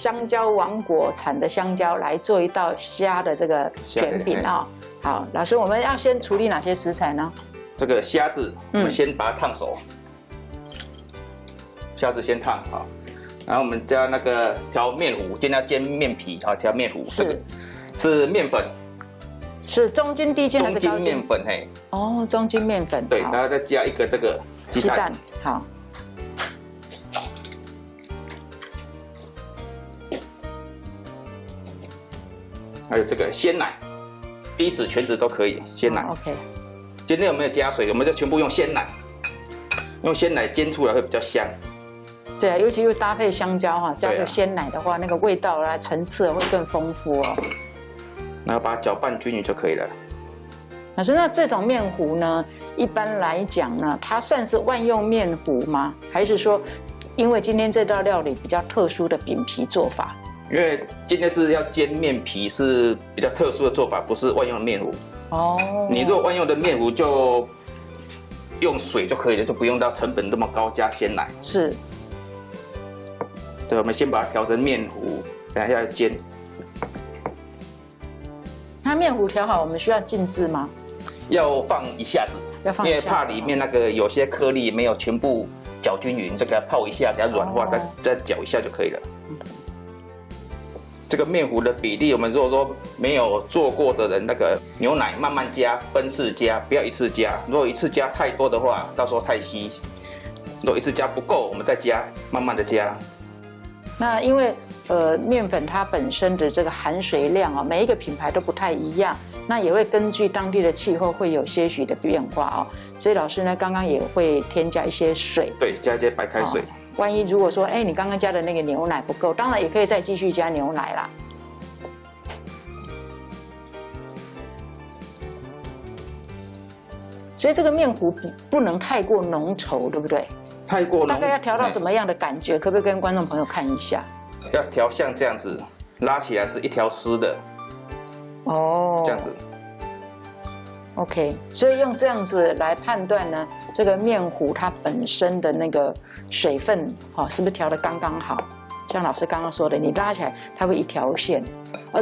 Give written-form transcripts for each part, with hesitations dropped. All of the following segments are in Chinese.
香蕉王国产的香蕉来做一道虾的这个卷饼啊。好，老师，我们要先处理哪些食材呢？这个虾子，我们先把它烫熟。虾子先烫好，然后我们加那个调面糊，今天要煎面皮啊，调面糊。是，是面粉。是中筋、低筋还是高筋？中筋面粉，嘿。哦，中筋面粉。对，然后再加一个这个鸡蛋。好。还有这个鲜奶，低脂、全脂都可以，鲜奶。OK。今天我们有加水，我们就全部用鲜奶，用鲜奶煎出来会比较香。对啊，尤其又搭配香蕉哈，加个鲜奶的话，那个味道啦、层次会更丰富哦。然后把它搅拌均匀就可以了。老师，那这种面糊呢，一般来讲呢，它算是万用面糊吗？还是说，因为今天这道料理比较特殊的饼皮做法？因为今天是要煎面皮，是比较特殊的做法，不是万用的面糊。哦。你如果万用的面糊就用水就可以了，就不用到成本那么高加鲜奶。是。对，我们先把它调成面糊，等一下要煎。它面糊调好，我们需要静置吗？要放一下子，因为怕里面那个有些颗粒没有全部搅均匀，就给它泡一下，给它软化，再搅一下就可以了。这个面糊的比例，我们如果说没有做过的人，那个牛奶慢慢加，分次加，不要一次加。如果一次加太多的话，到时候太稀；如果一次加不够，我们再加，慢慢的加。那因为面粉它本身的这个含水量啊，每一个品牌都不太一样，那也会根据当地的气候会有些许的变化啊。所以老师呢，刚刚也会添加一些水，对，加一些白开水。万一如果说，你刚刚加的那个牛奶不够，当然也可以再继续加牛奶啦。所以这个面糊不能太过浓稠，对不对？太过浓，大概要调到什么样的感觉？可不可以跟观众朋友看一下？要调像这样子，拉起来是一条丝的。哦，这样子。OK， 所以用这样子来判断呢，这个面糊它本身的那个水分，是不是调得刚刚好？像老师刚刚说的，你拉起来它会一条线，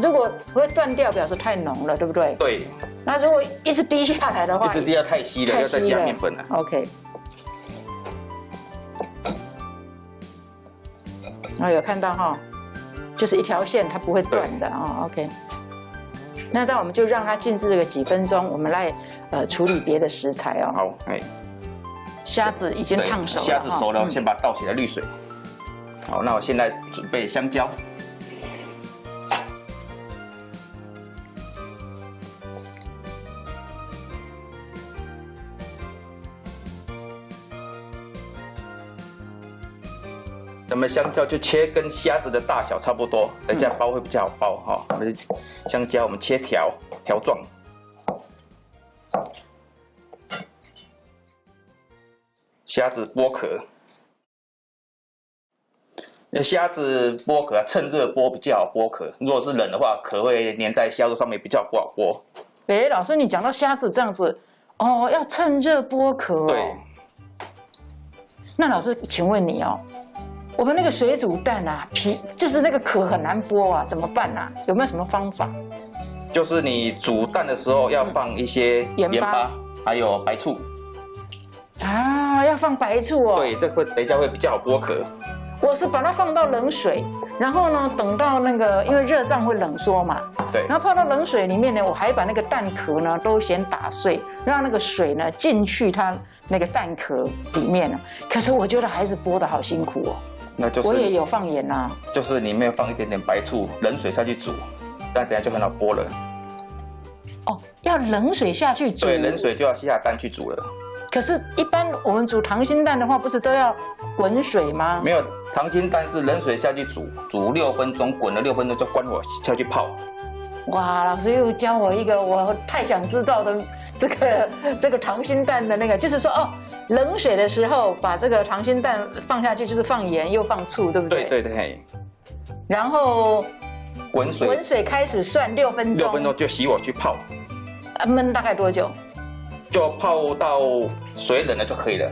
如果会断掉，表示太浓了，对不对？对。那如果一直滴下来的话，一直滴要太稀了，要再加面粉了。OK。有看到哈，就是一条线，它不会断的啊。OK。那这样我们就让它静置个几分钟，我们来处理别的食材哦。好，虾子已经烫熟了，虾子熟了，先把它倒起来滤水。好，那我现在准备香蕉。我们香蕉就切跟虾子的大小差不多，等下包会比较好包哈。我们香蕉我们切条状，虾子剥壳。虾子剥壳趁热剥比较好剥壳，如果是冷的话，壳会粘在虾肉上面，比较不好剥。老师，你讲到虾子这样子，要趁热剥壳哦。对。那老师，请问你我们那个水煮蛋啊，皮就是那个壳很难剥啊，怎么办啊？有没有什么方法？就是你煮蛋的时候要放一些盐巴，还有白醋。啊，要放白醋哦。对，这会等一下会比较好剥壳。我是把它放到冷水，然后呢，等到那个因为热胀会冷缩嘛，对，然后泡到冷水里面呢，我还把那个蛋壳呢都先打碎，让那个水呢进去它那个蛋壳里面了。可是我觉得还是剥得好辛苦哦。那就是我也有放盐啊，就是里面放一点点白醋，冷水下去煮，但等下就很好剥了。要冷水下去煮。对，冷水就要下蛋去煮了。可是，一般我们煮溏心蛋的话，不是都要滚水吗？没有，溏心蛋是冷水下去煮6分钟，滚了6分钟就关火下去泡。哇，老师又教我一个我太想知道的这个溏心蛋的那个，就是说冷水的时候把这个溏心蛋放下去，就是放盐又放醋，对不对？对对。然后滚水开始涮6分钟，6分钟就熄火去泡。焖大概多久？就泡到水冷了就可以了。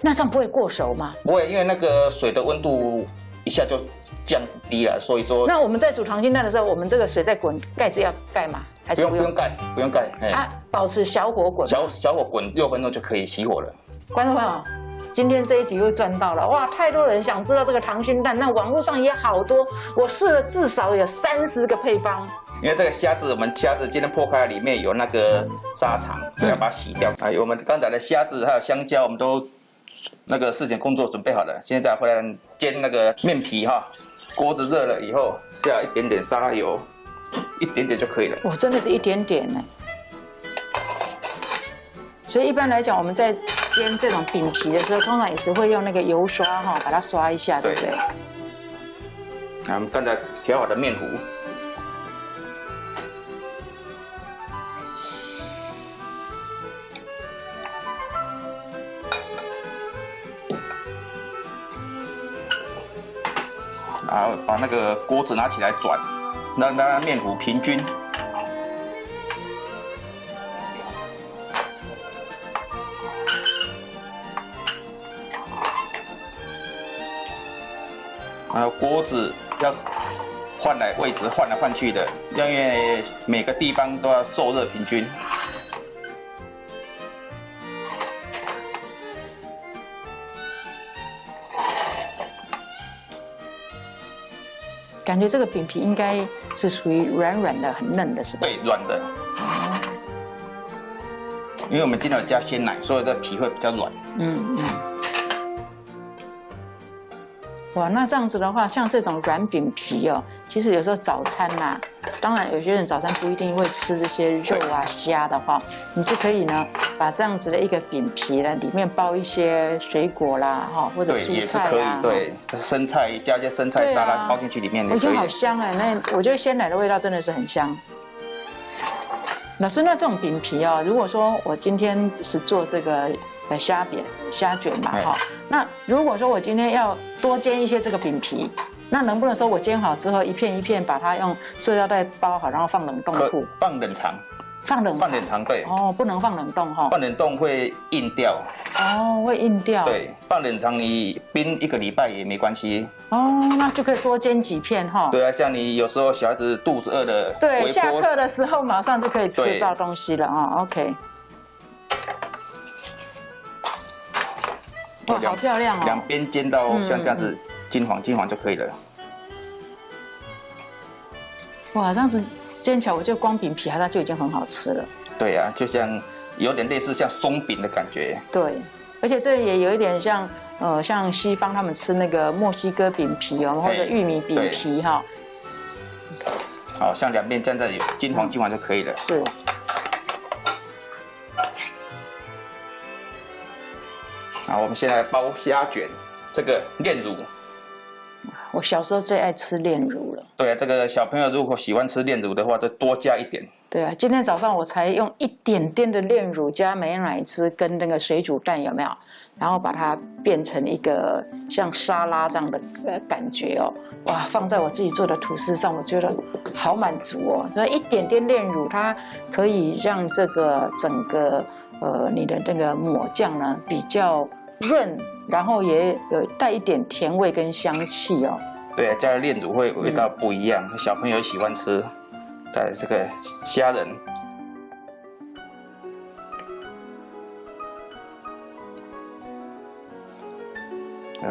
那这样不会过熟吗？不会，因为那个水的温度一下就降低了。所以说，那我们在煮溏心蛋的时候，我们这个水在滚，盖子要盖吗？还是不用盖？不用盖。啊，保持小火滚。小火滚6分钟就可以熄火了。观众朋友，今天这一集又赚到了哇！太多人想知道这个溏心蛋，那网络上也好多，我试了至少有30个配方。因为这个虾子，我们虾子今天破开，里面有那个沙肠，所以要把它洗掉。哎，我们刚才的虾子还有香蕉，我们都那个事前工作准备好了。现在回来煎那个面皮哈，锅子热了以后下一点点沙拉油，一点点就可以了。真的是一点点呢。所以一般来讲，我们在煎这种饼皮的时候，通常也是会用那个油刷哈，把它刷一下，对不对？我们刚才调好的面糊，然后把那个锅子拿起来转，让它面糊平均。还有锅子要换来位置，换来换去的，因为每个地方都要受热平均。感觉这个饼皮应该是属于软软的、很嫩的，是吧？对，软的。因为我们今天有加鲜奶，所以这皮会比较软。哇，那这样子的话，像这种软饼皮哦，其实有时候早餐呐，当然有些人早餐不一定会吃这些肉啊、虾的话，你就可以呢，把这样子的一个饼皮呢，里面包一些水果啦，哈，或者蔬菜啊，对，生菜加一些生菜沙拉包进去里面，我觉得好香哎，那我觉得鲜奶的味道真的是很香。老师，那这种饼皮哦，如果说我今天是做这个虾卷嘛哈，那如果说我今天要多煎一些这个饼皮，那能不能说我煎好之后一片一片把它用塑料袋包好，然后放冷冻库？放冷藏。放冷藏对。不能放冷冻哈。放冷冻会硬掉。会硬掉。对，放冷藏你冰1个礼拜也没关系。那就可以多煎几片哈。对啊，像你有时候小孩子肚子饿了，对，下课的时候马上就可以吃到东西了啊。OK。哇，好漂亮哦！两边煎到像这样子金黄就可以了。哇，这样子煎起来，我觉得光饼皮它就已经很好吃了。对啊，就像有点类似像松饼的感觉。对，而且这也有一点像像西方他们吃那个墨西哥饼皮哦，或者玉米饼皮哈。好，像两边煎在金黄就可以了。是。好，我们现在包虾卷，这个炼乳。我小时候最爱吃炼乳了。对啊，这个小朋友如果喜欢吃炼乳的话，就多加一点。对啊，今天早上我才用一点点的炼乳加美乃滋跟那个水煮蛋有没有？然后把它变成一个像沙拉这样的感觉哦。哇，放在我自己做的吐司上，我觉得好满足哦。所以一点点炼乳，它可以让这个整个你的那个抹酱呢比较润，然后也有带一点甜味跟香气哦。对啊，加了炼乳会味道不一样，小朋友喜欢吃。在这个虾仁，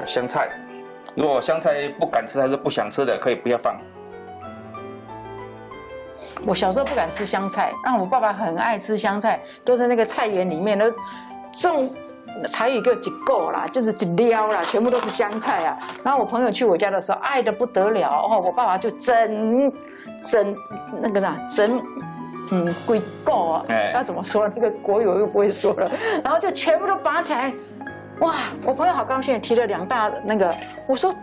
香菜，如果香菜不敢吃还是不想吃的，可以不要放。我小时候不敢吃香菜，那我爸爸很爱吃香菜，都是那个菜园里面都种。台语叫一个啦，就是一撩啦，全部都是香菜啊。然后我朋友去我家的时候，爱得不得了哦，我爸爸就整那个啥整龟够啊，要怎么说？那个国语我又不会说了。然后就全部都拔起来，哇！我朋友好高兴，提了2大那个。我说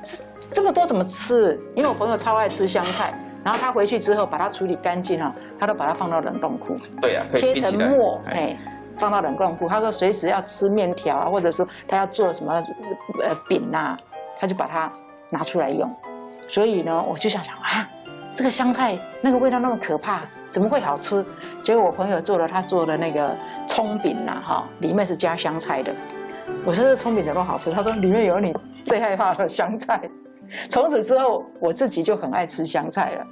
这么多怎么吃？因为我朋友超爱吃香菜。然后他回去之后把它处理干净了，他都把它放到冷冻库。对啊，可以切成末，放到冷冻库。他说随时要吃面条啊，或者说他要做什么饼啊，他就把它拿出来用。所以呢，我就想啊，这个香菜那个味道那么可怕，怎么会好吃？结果我朋友他做的那个葱饼啊，哈，里面是加香菜的。我说这葱饼怎么好吃？他说里面有你最害怕的香菜。从此之后，我自己就很爱吃香菜了。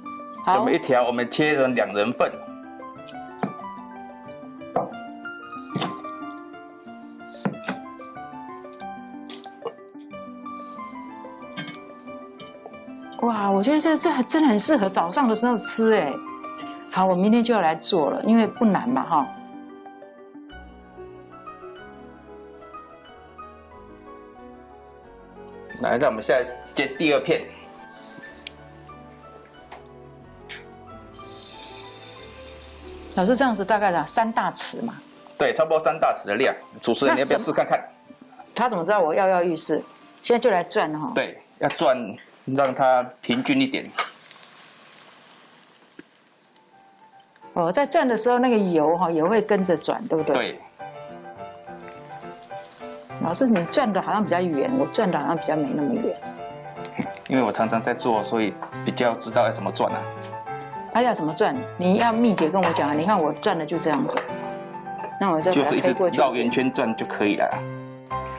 好，我们一条我们切成2人份。哇，我觉得这真的很适合早上的时候吃哎。好，我明天就要来做了，因为不难嘛哈。来，那我们现在接第2片。老师这样子大概3大匙嘛？对，差不多3大匙的量。主持人你要不要试看看？他怎么知道我跃跃欲试？现在就来转哈。对，要转，让它平均一点。哦，在转的时候，那个油哈也会跟着转，对不对？对。老师，你转的好像比较圆，我转的好像比较没那么圆。因为我常常在做，所以比较知道要怎么转啊。要怎么转？你要秘诀跟我讲啊！你看我转的就这样子，那我再把它推过去，就是一直绕圆圈转就可以了。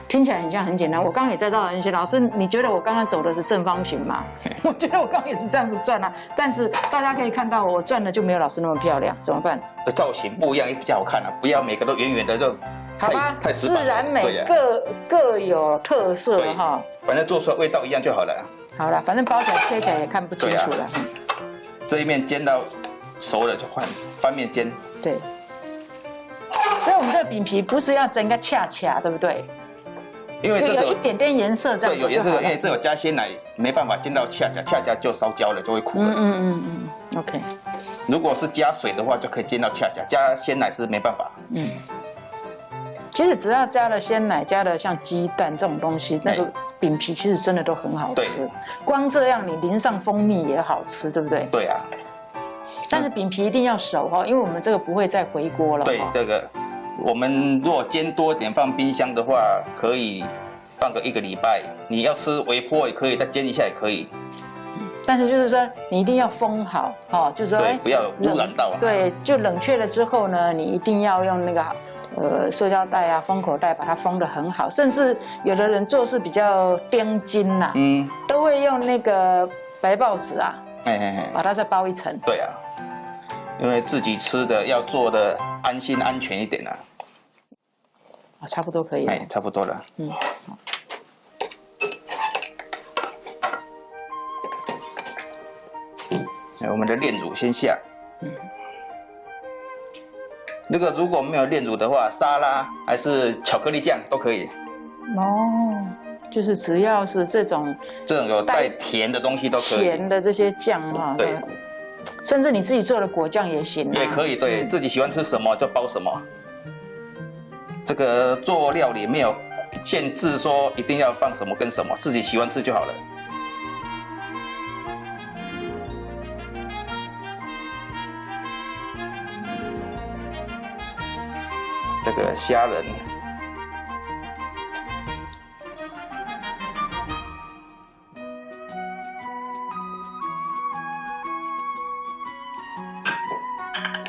听起来很像很简单。我刚刚也在绕圆圈，老师，你觉得我刚刚走的是正方形吗？我觉得我刚刚也是这样子转啊，但是大家可以看到我转的就没有老师那么漂亮，怎么办？这造型不一样也比较好看啊，不要每个都圆圆的就好吧，太死自然美各有特色哈。反正做出来味道一样就好了。好了，反正包起来切起来也看不清楚了。这一面煎到熟了就换翻面煎。对，所以我们这个饼皮不是要整个恰恰，对不对？因为这个有一点点颜色这样子。对，有颜色，因为这有加鲜奶，没办法煎到恰恰就烧焦了，就会苦了。OK。如果是加水的话，就可以煎到恰恰，加鲜奶是没办法。其实只要加了鲜奶，加了像鸡蛋这种东西，那个饼皮其实真的都很好吃。光这样你淋上蜂蜜也好吃，对不对？对啊。但是饼皮一定要熟哈，因为我们这个不会再回锅了。对，这个我们如果煎多一点放冰箱的话，可以放个1个礼拜。你要吃微波也可以，再煎一下也可以。但是就是说，你一定要封好，哈，就是说，不要污染到。对，就冷却了之后呢，你一定要用那个塑胶袋啊、封口袋把它封得很好。甚至有的人做事比较钉筋呐，都会用那个白报纸啊，把它再包一层。对啊，因为自己吃的要做的安心安全一点啊。差不多可以了。差不多了。好。我们的炼乳先下。那个如果没有炼乳的话，沙拉还是巧克力酱都可以。就是只要是这种有带甜的东西都可以。甜的这些酱哈，对。甚至你自己做的果酱也行。也可以，对自己喜欢吃什么就包什么。这个做料理没有限制说一定要放什么跟什么，自己喜欢吃就好了。这个虾仁，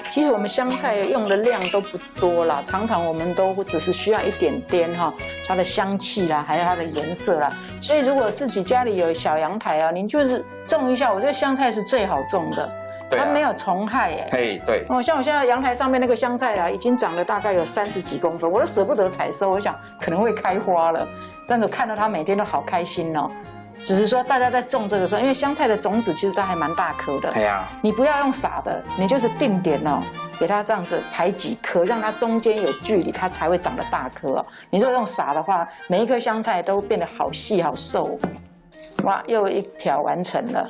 其实我们香菜用的量都不多啦，常常我们都只是需要一点点哈，它的香气啦，还有它的颜色啦。所以如果自己家里有小阳台啊，您就是种一下，我觉得香菜是最好种的。它没有虫害哎，对像我现在阳台上面那个香菜啊，已经长了大概有30几公分，我都舍不得采收，我想可能会开花了，但是我看到它每天都好开心哦。只是说大家在种这个时候，因为香菜的种子其实它还蛮大颗的，对呀，你不要用撒的，你就是定点哦，给它这样子排几颗，让它中间有距离，它才会长得大颗哦。你如果用撒的话，每一颗香菜都变得好细好瘦。哇，又一条完成了。